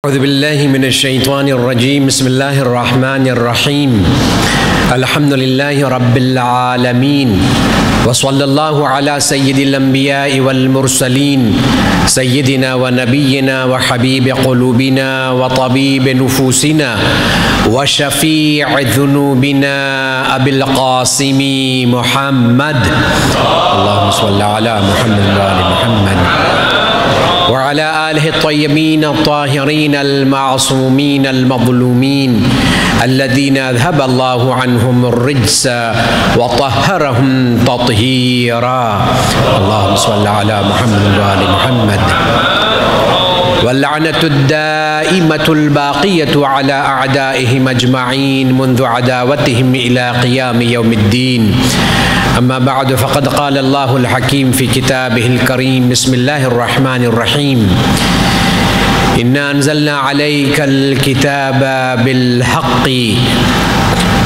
औज़ुबिल्लाहि मिनश्शैतानिर्रजीम बिस्मिल्लाहिर्रहमानिर्रहीम अल्हम्दुलिल्लाहि रब्बिल आलमीन व सल्लल्लाहु अला सय्यिदिल अंबिया'i वल मुरसलीन सय्यिदिना व नबिय्यिना व हबीब क़ुलूबिना व तबीब नुफूसिना व शफ़ीअ ज़ुनूबिना अबिल क़ासिमी मुहम्मद अल्लाहुम्मा सल्लि अला मुहम्मद व आलि मुहम्मद वअला आलिहि त्तय्यबीन अत्ताहिरीन अल-मासूमीन अल-मज़लूमीन अल्लज़ीना अज़हबल्लाहु अन्हुमुर रिज्स व तह्हरहुम तत्हीरा अल्लाहुम्मा सल्लि अला मुहम्मद व आलि मुहम्मद वल्लअनतुद्दाइमतुल बाक़ियतु अला अअदाइहिम अजमईन मुन्ज़ु अदावतिहिम इला क़ियाम यौमिद्दीन अम्मा बअद फ़क़द क़ाल अल्लाहुल हकीम फ़ी किताबिहिल करीम बिस्मिल्लाहिर्रहमानिर्रहीम इन्ना अंज़लना अलैकल किताबा बिल हक़्क़ि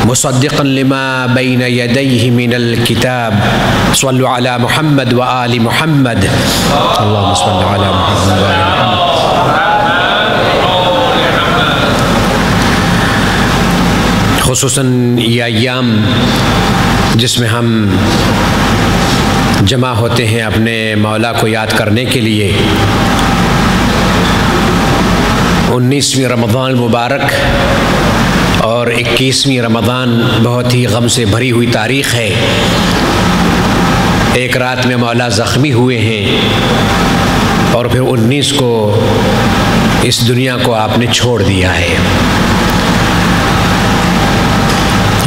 मुसद्दिक़न लिमा बैन यदैहि मिनल किताब सल्लु अला मुहम्मद व आलि मुहम्मद अल्लाहुम्मा सल्लि अला मुहम्मद व आलि मुहम्मद। खुसूसन ये अय्याम जिसमें हम जमा होते हैं अपने मौला को याद करने के लिए, 19वीं रमज़ान मुबारक और 21वीं रमज़ान बहुत ही गम से भरी हुई तारीख़ है। एक रात में मौला ज़ख्मी हुए हैं और फिर 19 को इस दुनिया को आपने छोड़ दिया है।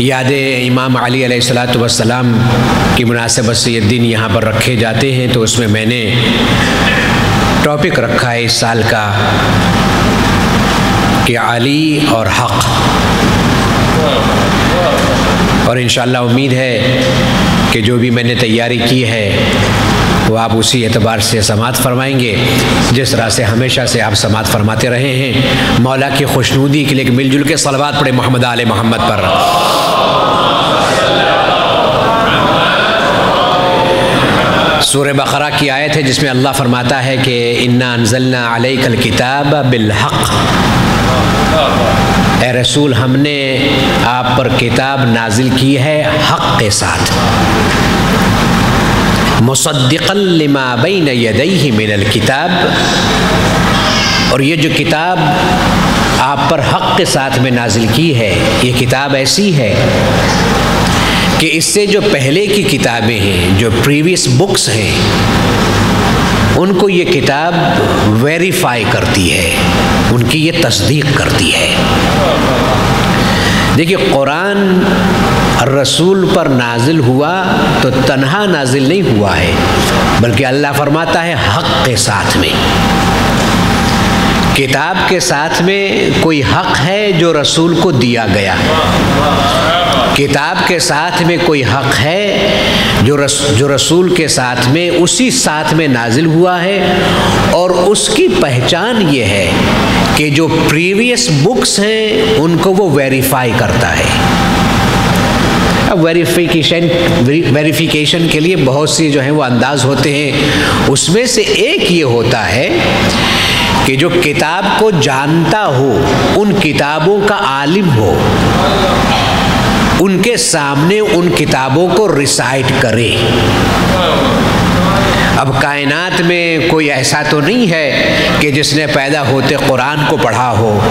याद इमाम अली अलैहिस्सलातु वस्सलाम की मुनासिबत से ये दिन यहाँ पर रखे जाते हैं, तो उसमें मैंने टॉपिक रखा है इस साल का कि अली और हक़, और इंशाअल्लाह उम्मीद है कि जो भी मैंने तैयारी की है वो आप उसी एतबार से समाअत फरमाएंगे जिस तरह से हमेशा से आप समाअत फरमाते रहे हैं। मौला की खुशनुदी के लिए मिलजुल के सलवात पढ़े मोहम्मद आले मोहम्मद पर। सूरह बक़रा की आयत है जिसमें अल्लाह फरमाता है कि इन्ना अंज़लना अलैकल किताब बिल हक़्क़, ए रसूल हमने आप पर किताब नाजिल की है हक़ के साथ, मुसद्दिक़न लिमा बैन यदैहि मिनल किताब, और ये जो किताब आप पर हक़ के साथ में नाजिल की है ये किताब ऐसी है कि इससे जो पहले की किताबें हैं, जो प्रीवियस बुक्स हैं, उनको ये किताब वेरीफाई करती है, उनकी ये तस्दीक करती है। देखिए, कुरान रसूल पर नाजिल हुआ तो तन्हा नाजिल नहीं हुआ है, बल्कि अल्लाह फरमाता है हक़ के साथ में। किताब के साथ में कोई हक़ है जो रसूल को दिया गया, किताब के साथ में कोई हक़ है जो रसूल के साथ में उसी साथ में नाजिल हुआ है, और उसकी पहचान ये है कि जो प्रीवियस बुक्स हैं उनको वो वेरीफाई करता है। अब वेरिफिकेशन के लिए बहुत सी जो है वो अंदाज होते हैं, उसमें से एक ये होता है कि जो किताब को जानता हो, उन किताबों का आलिम हो, उनके सामने उन किताबों को रिसाइट करे। अब कायनात में कोई ऐसा तो नहीं है कि जिसने पैदा होते कुरान को पढ़ा हो।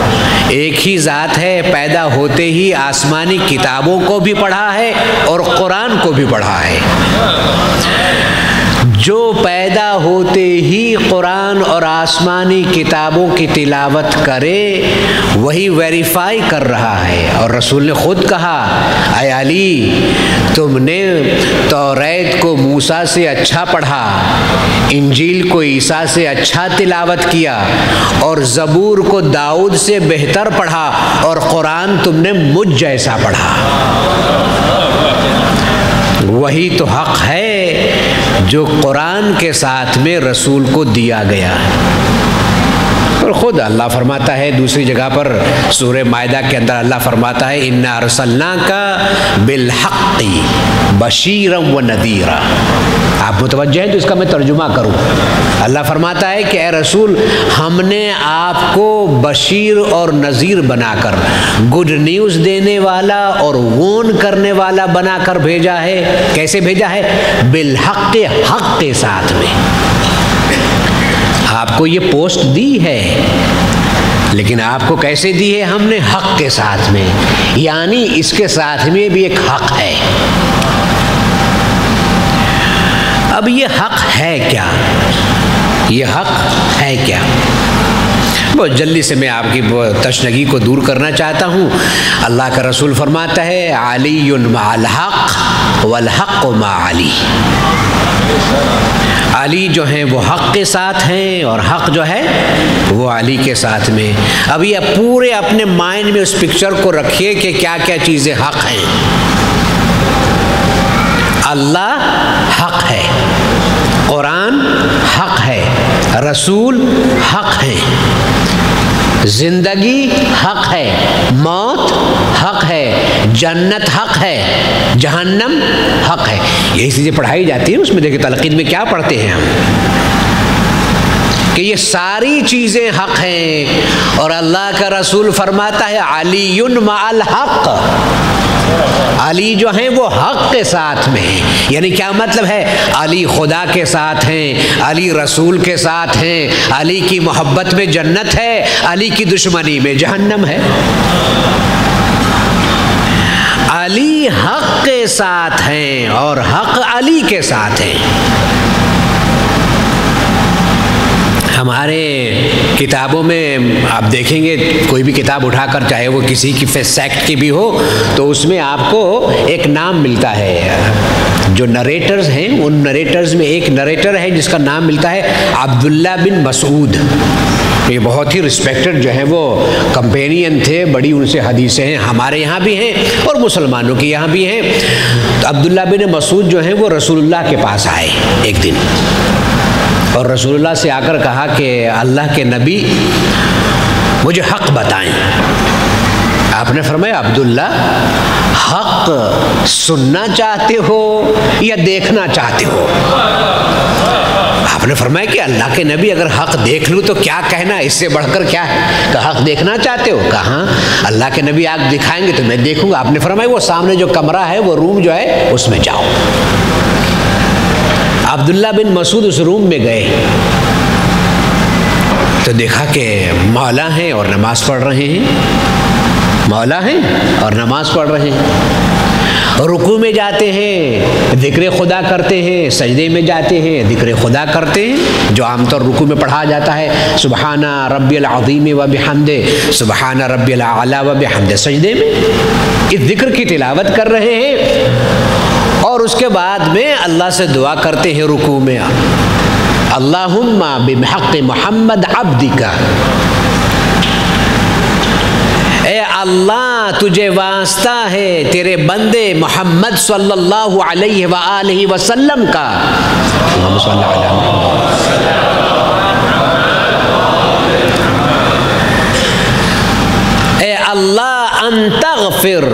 एक ही ज़ात है, पैदा होते ही आसमानी किताबों को भी पढ़ा है और कुरान को भी पढ़ा है। जो पैदा होते ही कुरान और आसमानी किताबों की तिलावत करे वही वेरीफाई कर रहा है। और रसूल ने खुद कहा, ऐ अली, तुमने तौरात को मूसा से अच्छा पढ़ा, इंजील को ईसा से अच्छा तिलावत किया, और ज़बूर को दाऊद से बेहतर पढ़ा, और कुरान तुमने मुझ जैसा पढ़ा। वही तो हक़ है जो कुरान के साथ में रसूल को दिया गया है। और ख़ुद अल्लाह फरमाता है दूसरी जगह पर सूरह मायदा के अंदर अल्लाह फरमाता है इन्ना अरसलनाका बिलहक़्क़ि बशीरम व नदीरा। आप मुतवज्जह हैं तो इसका मैं तर्जुमा करूँ। अल्लाह फरमाता है कि ए रसूल, हमने आपको बशीर और नज़ीर बनाकर, गुड न्यूज़ देने वाला और वॉर्न करने वाला बनाकर भेजा है। कैसे भेजा है? बिलहक़्क़ि, हक़ के साथ में आपको ये पोस्ट दी है, लेकिन आपको कैसे दी है? हमने हक़ के साथ में, यानी इसके साथ में भी एक हक़ है। अब ये हक़ है क्या? ये हक़ है क्या? बहुत जल्दी से मैं आपकी तशनगी को दूर करना चाहता हूँ। अल्लाह का रसूल फरमाता है अलीयुन मअल हक़ वल हक़्क़ु मअ अली। अली जो हैं वो हक़ के साथ हैं और हक़ जो है वो अली के साथ में। अब ये पूरे अपने माइंड में उस पिक्चर को रखिए कि क्या क्या चीज़ें हक़ हैं। अल्लाह हक़ है, कुरान हक़ है, रसूल हक़ है, ज़िंदगी हक़ है, मौत हक़ है, जन्नत हक़ है, जहन्नम हक़ है। यही चीज़ें पढ़ाई जाती है। उसमें देखिए तलक़ीन में क्या पढ़ते हैं हम, कि ये सारी चीज़ें हक़ हैं। और अल्लाह का रसूल फरमाता है अलीयुन मअल हक़, अली जो हैं वो हक़ के साथ में हैं। यानी क्या मतलब है? अली खुदा के साथ हैं, अली रसूल के साथ हैं, अली की मोहब्बत में जन्नत है, अली की दुश्मनी में जहन्नम है। अली हक़ के साथ हैं और हक़ अली के साथ हैं। हमारे किताबों में आप देखेंगे, कोई भी किताब उठाकर, चाहे वो किसी की सेक्ट की भी हो, तो उसमें आपको एक नाम मिलता है। जो नरेटर्स हैं, उन नरेटर्स में एक नरेटर है जिसका नाम मिलता है अब्दुल्ला बिन मसूद। ये बहुत ही रिस्पेक्टेड जो है वो कंपेनियन थे, बड़ी उनसे हदीसें हैं, हमारे यहाँ भी हैं और मुसलमानों के यहाँ भी हैं। तो अब्दुल्ला बिन मसूद जो हैं वो रसूलुल्लाह के पास आए एक दिन और रसूलुल्लाह से आकर कहा कि अल्लाह के नबी, मुझे हक़ बताएं। आपने फरमाया अब्दुल्ला, हक़ सुनना चाहते हो या देखना चाहते हो? आपने फरमाया कि अल्लाह के नबी, अगर हक़ देख लूँ तो क्या कहना, इससे बढ़कर क्या है? कहा हक़ देखना चाहते हो? कहा अल्लाह के नबी आप दिखाएंगे तो मैं देखूँगा। आपने फरमाया वो सामने जो कमरा है, वो रूम जो है, उसमें जाओ। अब्दुल्ला बिन मसूद उस रूम में गए तो देखा कि मौला हैं और नमाज पढ़ रहे हैं, मौला हैं और नमाज पढ़ रहे हैं। रुकू में जाते हैं, ज़िक्र खुदा करते हैं, सजदे में जाते हैं, ज़िक्र खुदा करते हैं, जो आमतौर रुकू में पढ़ा जाता है, सुबहाना रब्बियल अज़ीम व बिहम्दे, सुबहाना रब्बियल आला व बिहम्दे। सजदे में इस ज़िक्र की तिलावत कर रहे हैं और उसके बाद में अल्लाह से दुआ करते हैं रुकू में, अल्लाहुम्मा बिहक़्क़ि मुहम्मद अब्दिका, ए अल्लाह तुझे वास्ता है तेरे बंदे मोहम्मद सल्लल्लाहु अलैहि व आलिहि वसल्लम का। ए अल्लाह अंतग़फिर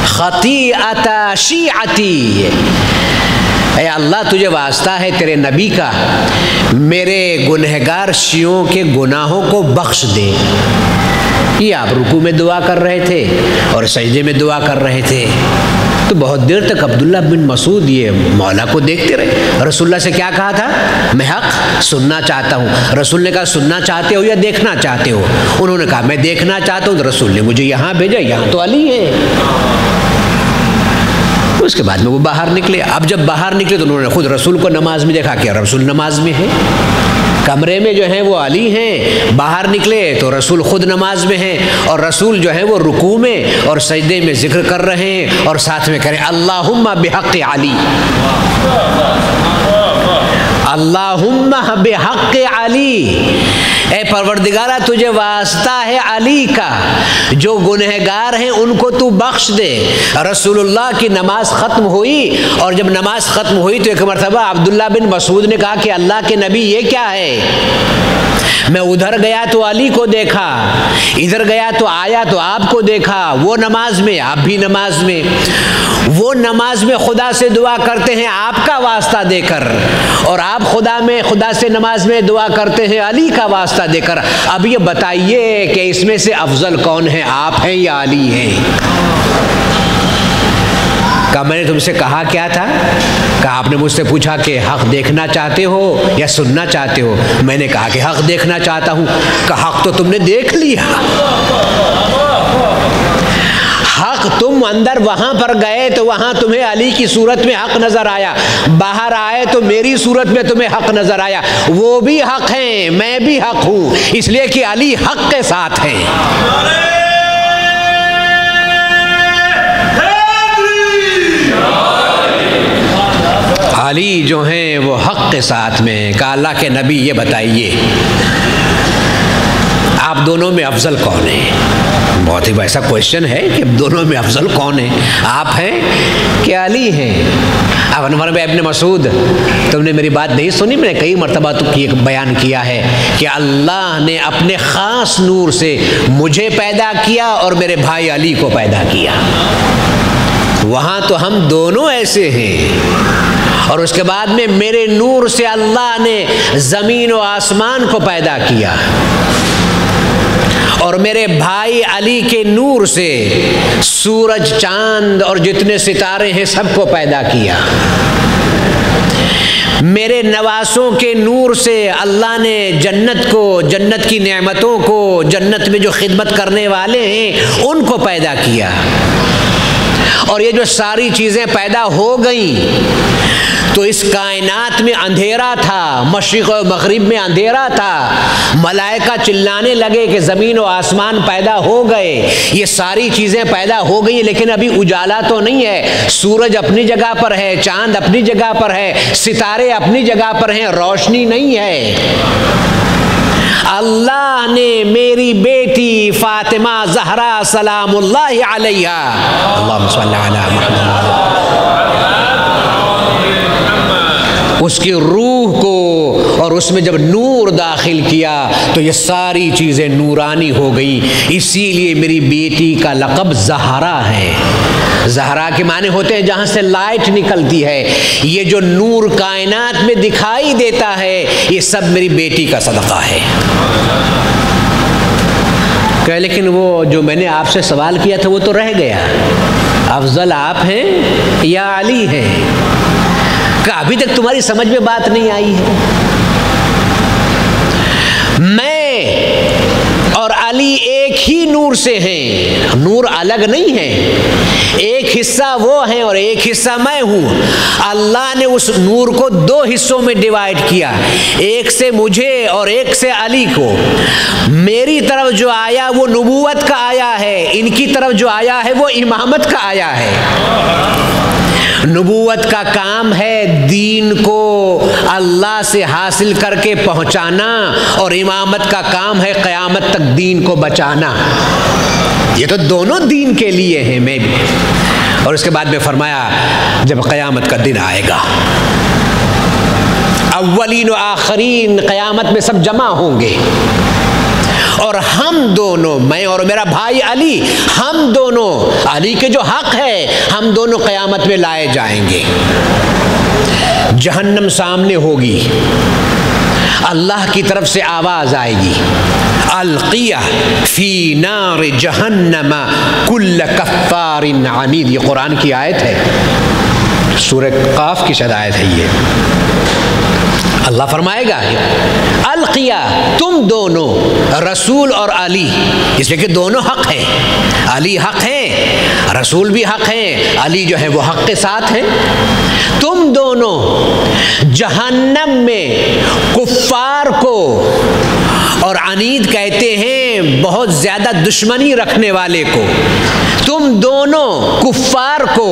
खतीअता शीअती, ए अल्लाह तुझे वास्ता है तेरे नबी का, मेरे गुनहगार शियों के गुनाहों को बख्श दे। ये आप रुकू में दुआ कर रहे थे और सजदे में दुआ कर रहे थे। तो बहुत देर तक अब्दुल्ला बिन मसूद ये मौला को देखते रहे। रसूलुल्लाह से क्या कहा था? मैं हक़ सुनना चाहता हूँ। रसूल ने कहा सुनना चाहते हो या देखना चाहते हो? उन्होंने कहा मैं देखना चाहता हूँ। तो रसूल ने मुझे यहाँ भेजा, यहाँ तो अली है। उसके बाद में वो बाहर निकले। अब जब बाहर निकले तो उन्होंने खुद रसूल को नमाज में देखा कि रसूल नमाज में है, कमरे में जो है वो अली हैं। बाहर निकले तो रसूल खुद नमाज में हैं और रसूल जो है वो रुकू में और सजदे में जिक्र कर रहे हैं और साथ में करें अल्लाहुम्मा बिहक़्क़ि अली, अल्लाहुम्मा बिहक़्क़ि अली। ए परवरदिगारा तुझे वास्ता है अली का, जो गुनहगार हैं उनको तू बख्श दे। रसूलुल्लाह की नमाज ख़त्म हुई और जब नमाज ख़त्म हुई तो एक मरतबा अब्दुल्ला बिन मसूद ने कहा कि अल्लाह के नबी ये क्या है? मैं उधर गया तो अली को देखा, इधर गया तो आया तो आपको देखा। वो नमाज में, आप भी नमाज में। वो नमाज में खुदा से दुआ करते हैं आपका वास्ता देकर, और आप खुदा से नमाज में दुआ करते हैं अली का वास्ता देकर। अब ये बताइए कि इसमें से अफजल कौन है, आप हैं या अली हैं? कहा मैंने तुमसे कहा क्या था? कहा आपने मुझसे पूछा कि हक देखना चाहते हो या सुनना चाहते हो? मैंने कहा कि हक देखना चाहता हूँ। कहा हक तो तुमने देख लिया, हक तुम अंदर वहां पर गए तो वहां तुम्हें अली की सूरत में हक नजर आया, बाहर आए तो मेरी सूरत में तुम्हें हक नजर आया। वो भी हक हैं, मैं भी हक हूं, इसलिए कि अली हक के साथ हैं। अली जो हैं वो हक के साथ में। कहा अल्लाह के नबी ये बताइए आप दोनों में अफजल कौन है? बहुत ही वैसा क्वेश्चन है कि दोनों में अफजल कौन है, आप हैं कि अली हैं? अब अनवर भाई इब्न मसूद, तुमने मेरी बात नहीं सुनी? मैंने कई मरतबा तो बयान किया है कि अल्लाह ने अपने ख़ास नूर से मुझे पैदा किया और मेरे भाई अली को पैदा किया। वहाँ तो हम दोनों ऐसे हैं। और उसके बाद में मेरे नूर से अल्लाह ने ज़मीन और आसमान को पैदा किया, और मेरे भाई अली के नूर से सूरज, चांद और जितने सितारे हैं सबको पैदा किया। मेरे नवासों के नूर से अल्लाह ने जन्नत को, जन्नत की नेमतों को, जन्नत में जो खिदमत करने वाले हैं उनको पैदा किया। और ये जो सारी चीज़ें पैदा हो गई तो इस कायनात में अंधेरा था, मशरिक़ और मग़रिब में अंधेरा था। मलाइका चिल्लाने लगे कि ज़मीन और आसमान पैदा हो गए, ये सारी चीज़ें पैदा हो गई, लेकिन अभी उजाला तो नहीं है। सूरज अपनी जगह पर है, चांद अपनी जगह पर है, सितारे अपनी जगह पर हैं, रोशनी नहीं है। अल्लाह ने मेरी बेटी फातिमा ज़हरा सलामुल्लाहि अलैहा, अल्लाहुम्मा सल्ली अला मुहम्मद, उसकी रूह को और उसमें जब नूर दाखिल किया तो ये सारी चीज़ें नूरानी हो गई। इसीलिए मेरी बेटी का लक़ब ज़हरा है। ज़हरा के माने होते हैं जहाँ से लाइट निकलती है। ये जो नूर कायनात में दिखाई देता है ये सब मेरी बेटी का सदक़ा है। क्या, लेकिन वो जो मैंने आपसे सवाल किया था वो तो रह गया, अफजल आप हैं या अली हैं? अभी तक तुम्हारी समझ में बात नहीं आई है। मैं और अली एक ही नूर से हैं, नूर अलग नहीं है। एक हिस्सा वो हैं और एक हिस्सा मैं हूँ। अल्लाह ने उस नूर को दो हिस्सों में डिवाइड किया, एक से मुझे और एक से अली को। मेरी तरफ जो आया वो नबूवत का आया है, इनकी तरफ जो आया है वो इमामत का आया है। नबूवत का काम है दीन को अल्लाह से हासिल करके पहुंचाना, और इमामत का काम है क़यामत तक दीन को बचाना। ये तो दोनों दीन के लिए हैं, मैं भी। और उसके बाद में फरमाया जब क़यामत का दिन आएगा, अव्वलीन व आखरीन क़यामत में सब जमा होंगे, और हम दोनों, मैं और मेरा भाई अली, हम दोनों, अली के जो हक है, हम दोनों क़यामत में लाए जाएंगे। जहन्नम सामने होगी, अल्लाह की तरफ से आवाज़ आएगी, अलक़िया फ़ी नार जहन्नम कुल्ल कफ़्फ़ारिन अनीद। ये कुरान की आयत है, सूरह क़ाफ़ की शायद आयत है ये। अल्लाह फरमाएगा अलक़िया, तुम दोनों, रसूल और अली, इसलिए कि दोनों हक़ हैं। अली हक़ हैं, रसूल भी हक़ हैं, अली जो है वो हक़ के साथ है। तुम दोनों जहन्नम में कुफ़ार को, और अनीद कहते हैं बहुत ज़्यादा दुश्मनी रखने वाले को, तुम दोनों कुफ़ार को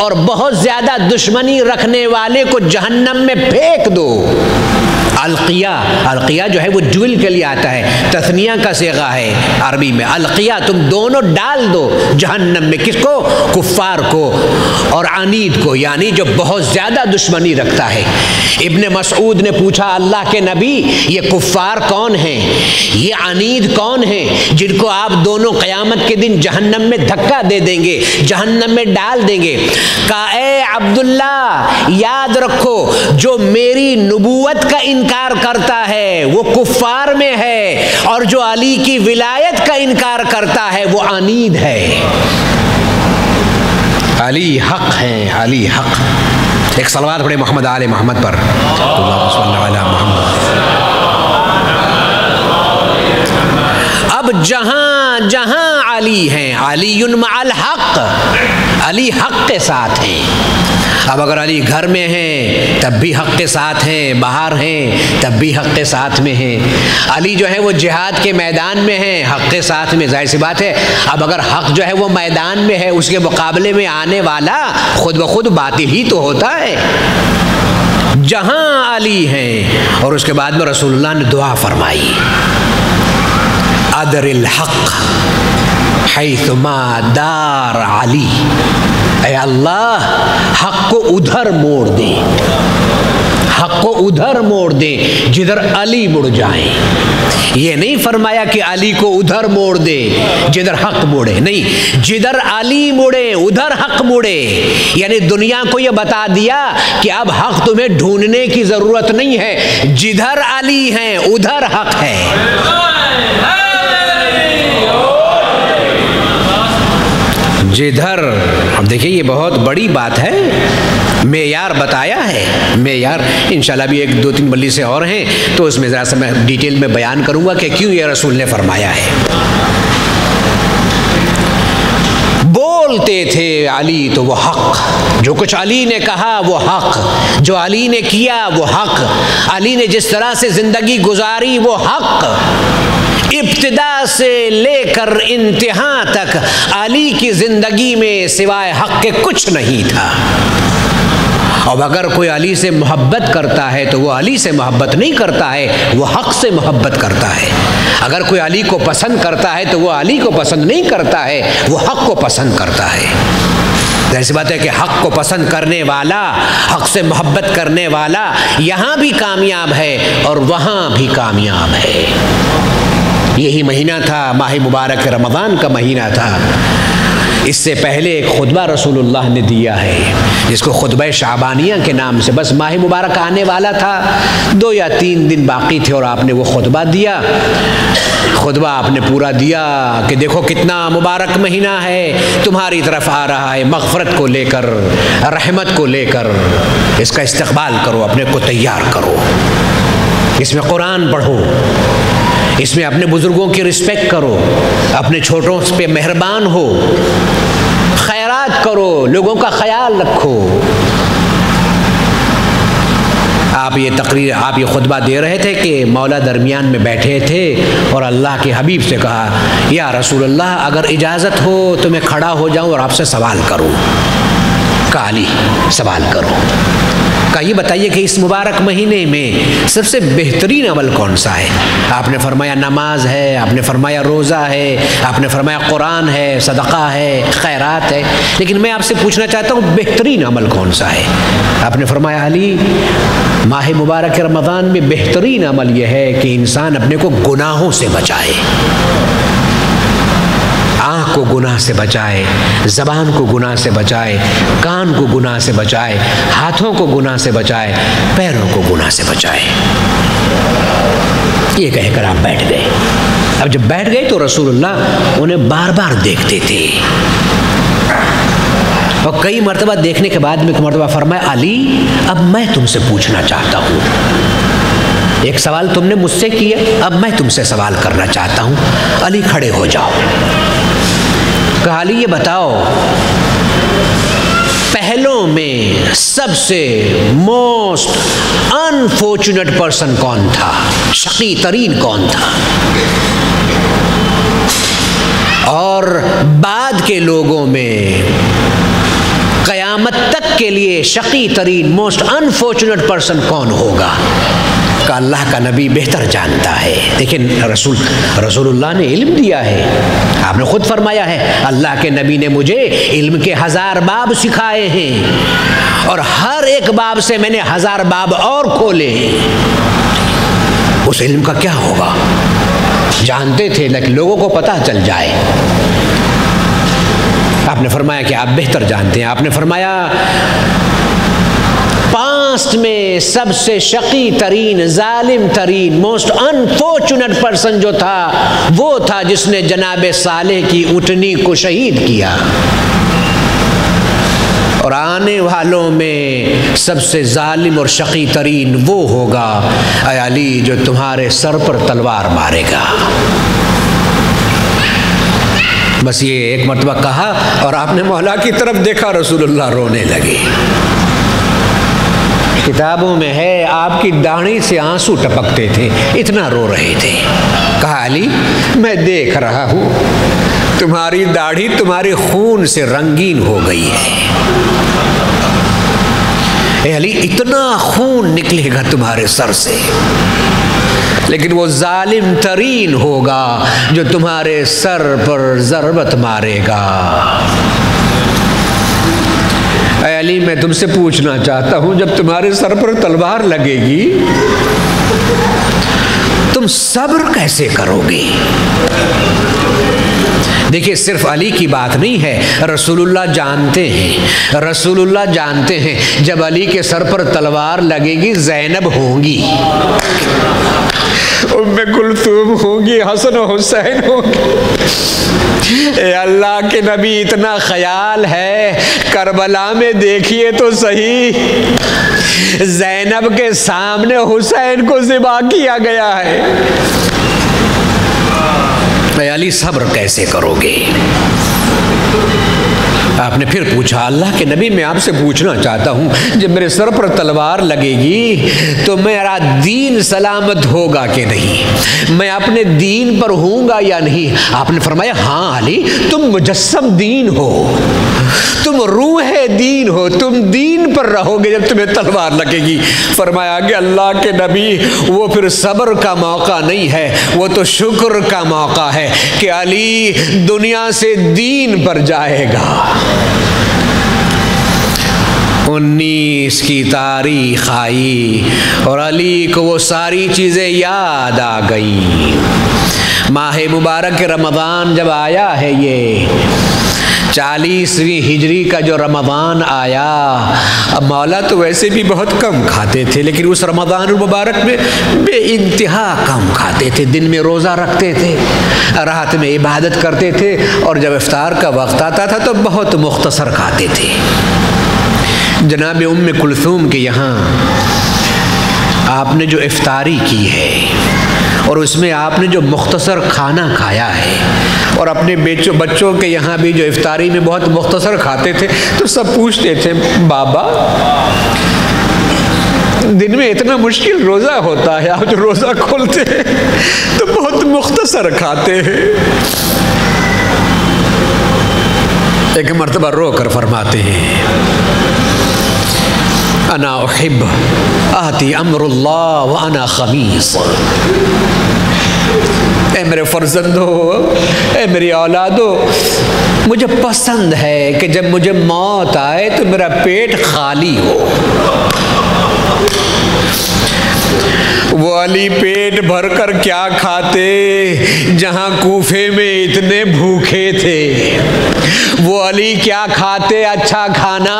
और बहुत ज़्यादा दुश्मनी रखने वाले को जहन्नम में फेंक दो। अलकिया, अलकिया जो है वो ड्यूल के लिए आता है, तस्निया का सेगा है अरबी में। अलकिया, तुम दोनों डाल दो जहन्नम में। किसको? कुफ्फार को और अनीद को, यानी जो बहुत ज़्यादा दुश्मनी रखता है। इब्ने मसऊद ने पूछा, अल्लाह के नबी, ये कुफ्फार कौन हैं, ये अनीद कौन हैं जिनको आप दोनों क़यामत के दिन जहन्नम में धक्का दे देंगे, जहन्नम में डाल देंगे? कहा, ए अब्दुल्ला, याद रखो, जो मेरी नबूवत का इनकार करता है वो कुफ्फार में है, और जो अली की विलायत का इनकार करता है वो अनीद है। अली हक है, अली हक। एक सलवात पढ़े मोहम्मद आले मोहम्मद पर। अब जहां जहां अली हैं, अलीयुन मअल हक, अली हक के साथ हैं। अब अगर अली घर में हैं तब भी हक के साथ हैं, बाहर हैं तब भी हक के साथ में हैं। अली जो है वो जिहाद के मैदान में हैं, हक के साथ में, जाहिर सी बात है। अब अगर हक जो है वो मैदान में है, उसके मुकाबले में आने वाला खुद ब खुद बातिल ही तो होता है। जहां अली हैं, और उसके बाद में रसूलुल्लाह ने दुआ फरमाई, अदरिल हक हैसुमा दार अली, ऐ अल्लाह हक को उधर मोड़ दे, हक को उधर मोड़ दे जिधर अली मुड़ जाए। ये नहीं फरमाया कि अली को उधर मोड़ दे जिधर हक मुड़े, नहीं, जिधर अली मुड़े उधर हक मुड़े। यानी दुनिया को ये बता दिया कि अब हक तुम्हें ढूंढने की जरूरत नहीं है, जिधर अली हैं उधर हक है। जिधर, अब देखिए ये बहुत बड़ी बात है, मेयार बताया है, मेयार इंशाल्लाह भी एक दो तीन बल्ली से और हैं तो उसमें ज़रा सा मैं डिटेल में बयान करूंगा कि क्यों ये रसूल ने फरमाया है। बोलते थे अली तो वो हक, जो कुछ अली ने कहा वो हक, जो अली ने किया वो हक, अली ने जिस तरह से जिंदगी गुजारी वो हक। इब्तिदा से लेकर इंतहा तक अली की जिंदगी में सिवाय हक के कुछ नहीं था। अब अगर कोई अली से मोहब्बत करता है तो वो अली से मोहब्बत नहीं करता है, वो हक से मोहब्बत करता है। अगर कोई अली को पसंद करता है तो वो अली को पसंद नहीं करता है, वो हक को पसंद करता है। ऐसी बात है कि हक को पसंद करने वाला, हक से मोहब्बत करने वाला यहाँ भी कामयाब है और वहाँ भी कामयाब है। यही महीना था, माह मुबारक रमज़ान का महीना था। इससे पहले एक खुतबा रसूलुल्लाह ने दिया है जिसको खुतबा शाबानिया के नाम से, बस माह मुबारक आने वाला था, 2 या 3 दिन बाकी थे और आपने वो खुतबा दिया। खुतबा आपने पूरा दिया कि देखो कितना मुबारक महीना है, तुम्हारी तरफ आ रहा है मग़फ़रत को लेकर, रहमत को लेकर, इसका इस्तक़बाल करो, अपने को तैयार करो, इसमें कुरान पढ़ो, इसमें अपने बुजुर्गों की रिस्पेक्ट करो, अपने छोटों पे मेहरबान हो, खैरात करो, लोगों का ख्याल रखो। आप ये तकरीर, आप ये खुतबा दे रहे थे कि मौला दरमियान में बैठे थे और अल्लाह के हबीब से कहा, या रसूल अल्लाह अगर इजाज़त हो तो मैं खड़ा हो जाऊं और आपसे सवाल करूं। काली सवाल करो। का ये बताइए कि इस मुबारक महीने में सबसे बेहतरीन अमल कौन सा है? आपने फरमाया नमाज है, आपने फरमाया रोज़ा है, आपने फरमाया कुरान है, सदक़ा है, खैरात है, लेकिन मैं आपसे पूछना चाहता हूँ बेहतरीन अमल कौन सा है? आपने फरमाया अली, माह मुबारक रमज़ान में बेहतरीन अमल यह है कि इंसान अपने को गुनाहों से बचाए, आँख को गुनाह से बचाए, ज़बान को गुनाह से बचाए, कान को गुनाह से बचाए, हाथों को गुनाह से बचाए, पैरों को गुनाह से बचाए। ये कहकर आप बैठ गए। अब जब बैठ गए तो रसूलुल्लाह उन्हें बार बार देखते थे और कई मरतबा देखने के बाद में एक मरतबा फरमाया, अली अब मैं तुमसे पूछना चाहता हूँ, एक सवाल तुमने मुझसे किया, अब मैं तुमसे सवाल करना चाहता हूँ। अली खड़े हो जाओ। कहा अली ये बताओ, पहलों में सबसे मोस्ट अनफॉर्चुनेट पर्सन कौन था, शकी तरीन कौन था, और बाद के लोगों में क़यामत तक के लिए शकी तरीन मोस्ट अनफॉर्चुनेट पर्सन कौन होगा? का अल्लाह का नबी बेहतर जानता है। लेकिन रसूलुल्लाह ने इल्म दिया है, आपने खुद फरमाया है अल्लाह के नबी ने मुझे इल्म के 1000 बाब सिखाए हैं और हर एक बाब से मैंने 1000 बाब और खोले हैं। उस इल्म का क्या होगा, जानते थे लेकिन लोगों को पता चल जाए। आपने फरमाया कि आप बेहतर जानते हैं। आपने फरमाया पास्ट में सबसे शकी तरीन, जालिम तरीन, मोस्ट अनफॉर्चुनेट पर्सन जो था वो था जिसने जनाब सालेह की ऊँटनी को शहीद किया। और आने वालों में सबसे जालिम और शकी तरीन वो होगा ऐ अली जो तुम्हारे सर पर तलवार मारेगा। बस ये एक मरतबा कहा और आपने मौला की तरफ देखा, रसूलुल्लाह रोने लगे। किताबों में है आपकी दाढ़ी से आंसू टपकते थे, इतना रो रहे थे। कहा अली मैं देख रहा हूं तुम्हारी दाढ़ी तुम्हारे खून से रंगीन हो गई है। ए अली इतना खून निकलेगा तुम्हारे सर से, लेकिन वो जालिम तरीन होगा जो तुम्हारे सर पर ज़रबत मारेगा। ऐ अली मैं तुमसे पूछना चाहता हूं जब तुम्हारे सर पर तलवार लगेगी तुम सब्र कैसे करोगे? देखिए सिर्फ अली की बात नहीं है, रसूलुल्लाह जानते हैं जब अली के सर पर तलवार लगेगी ज़ैनब होंगी, उम्मे कुलथूम होंगी, हसन और हुसैन होंगे। ए अल्लाह के नबी इतना ख्याल है, करबला में देखिए तो सही, ज़ैनब के सामने हुसैन को ज़िबा किया गया है। अली सब्र कैसे करोगे? आपने फिर पूछा अल्लाह के नबी मैं आपसे पूछना चाहता हूं जब मेरे सर पर तलवार लगेगी तो मेरा दीन सलामत होगा कि नहीं, मैं अपने दीन पर हूंगा या नहीं? आपने फरमाया हाँ अली तुम मुजस्सम दीन हो, तुम रूह दीन हो, तुम दीन पर रहोगे जब तुम्हें तलवार लगेगी। फरमाया कि अल्लाह के नबी वो फिर सब्र का मौका नहीं है, वो तो शुक्र का मौका है कि अली दुनिया से दीन पर जाएगा। 19 की तारीख आई और अली को वो सारी चीज़ें याद आ गई। माह मुबारक रमज़ान जब आया है, ये 40वीं हिजरी का जो रमज़ान आया, अब मौला तो वैसे भी बहुत कम खाते थे लेकिन उस रमज़ान मुबारक में बेइंतहा कम खाते थे। दिन में रोज़ा रखते थे, रात में इबादत करते थे और जब इफ्तार का वक्त आता था तो बहुत मुख्तसर खाते थे। जनाब उम्मे कुलथूम के यहाँ आपने जो इफ्तारी की है और उसमें आपने जो मुख्तसर खाना खाया है और अपने बच्चों के यहाँ भी जो इफ्तारी में बहुत मुख्तसर खाते थे, तो सब पूछते थे बाबा दिन में इतना मुश्किल रोज़ा होता है, आप जो रोज़ा खोलते हैं तो बहुत मुख्तसर खाते हैं। एक मर्तबा रो कर फरमाते हैं अना उहिब आती अमरुल्लाह व अना खमीस। ए मेरे फर्जंदो, ए मेरी औलादो, मुझे पसंद है कि जब मुझे मौत आए तो मेरा पेट खाली हो। वो अली पेट भरकर क्या खाते जहां कूफे में इतने भूखे थे। वो अली क्या खाते अच्छा खाना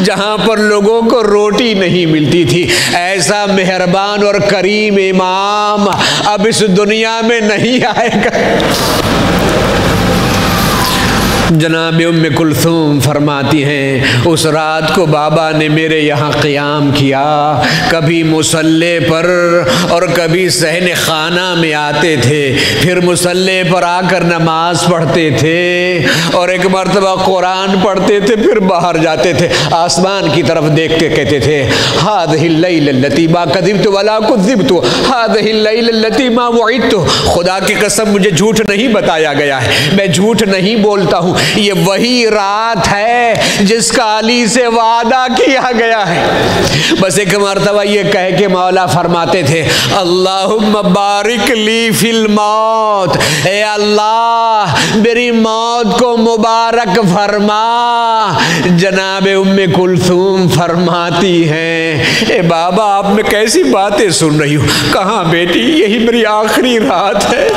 जहां पर लोगों को रोटी नहीं मिलती थी। ऐसा मेहरबान और करीम इमाम अब इस दुनिया में नहीं आएगा। जनाब उम्मे कुलथूम फरमाती हैं उस रात को बाबा ने मेरे यहाँ क़ियाम किया, कभी मुसल्ले पर और कभी सहन खाना में आते थे, फिर मुसल्ले पर आकर नमाज पढ़ते थे और एक मरतबा कुरान पढ़ते थे, फिर बाहर जाते थे, आसमान की तरफ देख के कहते थे हादिहिल लैलती मा कज़िबतु वला कुज़िबतु हादिहिल लैलती मा वइदतु। खुदा की कसम मुझे झूठ नहीं बताया गया है, मैं झूठ नहीं बोलता हूँ, ये वही रात है जिसका अली से वादा किया गया है। बस एक मरतबा ये कह के मौला फरमाते थे, अल्लाहुम्मा बारिक ली फिल मौत, ए अल्लाह मेरी मौत को मुबारक फरमा। जनाब उम्मे कुलसूम फरमाती हैं, ए बाबा आप में कैसी बातें सुन रही हो? कहाँ बेटी, यही मेरी आखिरी रात है।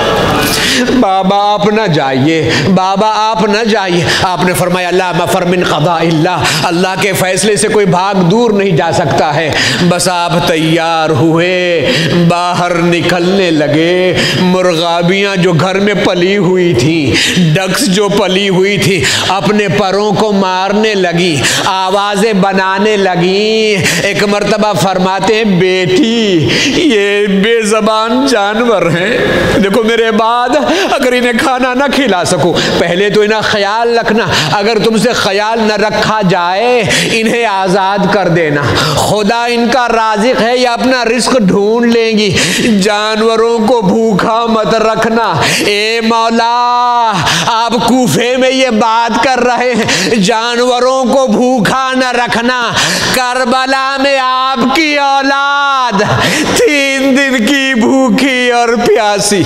बाबा आप न जाइए, बाबा आप न जाइए। आपने फरमाया अल्लाह मफर मिन क़दा इल्लाह, अल्लाह के फैसले से कोई भाग दूर नहीं जा सकता है। बस आप तैयार हुए, बाहर निकलने लगे। मुर्गाबियाँ जो घर में पली हुई थी, डक्स जो पली हुई थी, अपने परों को मारने लगी, आवाज़ें बनाने लगी। एक मर्तबा फरमाते हैं, बेटी ये बेज़बान जानवर हैं, देखो मेरे बाद अगर इन्हें खाना ना खिला सकूं, पहले तो इन्हें ख्याल रखना, अगर तुमसे ख्याल न रखा जाए इन्हें आज़ाद कर देना। खुदा इनका राज़िक है, या अपना रिस्क ढूंढ लेंगी, जानवरों को भूखा मत रखना। ए मौला आप कूफे में ये बात कर रहे हैं, जानवरों को भूखा न रखना। करबला में आपकी औलाद 3 दिन की भूखी और प्यासी।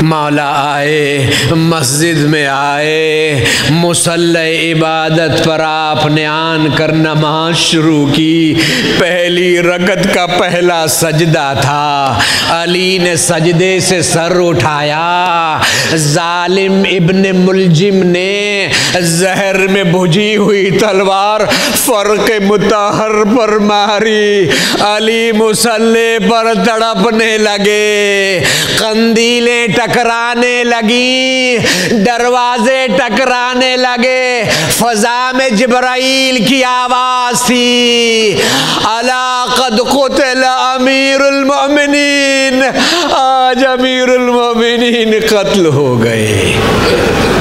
मौला आए, मस्जिद में आए, मुसल्ले इबादत पर आपने आन कर नमाज शुरू की। पहली रकत का पहला सजदा था, अली ने सजदे से सर उठाया। जालिम इब्ने मुलजिम ने जहर में भुजी हुई तलवार फर्क मुताहर पर मारी। अली मुसल्ले पर तड़पने लगे, कंदीलें टकराने लगी, दरवाजे टकराने लगे। फजा में जिब्राइल की आवाज थी, अला क़द क़ुतिल अमीरुल मोमिनीन, आज अमीरुल मोमिनीन कत्ल हो गए।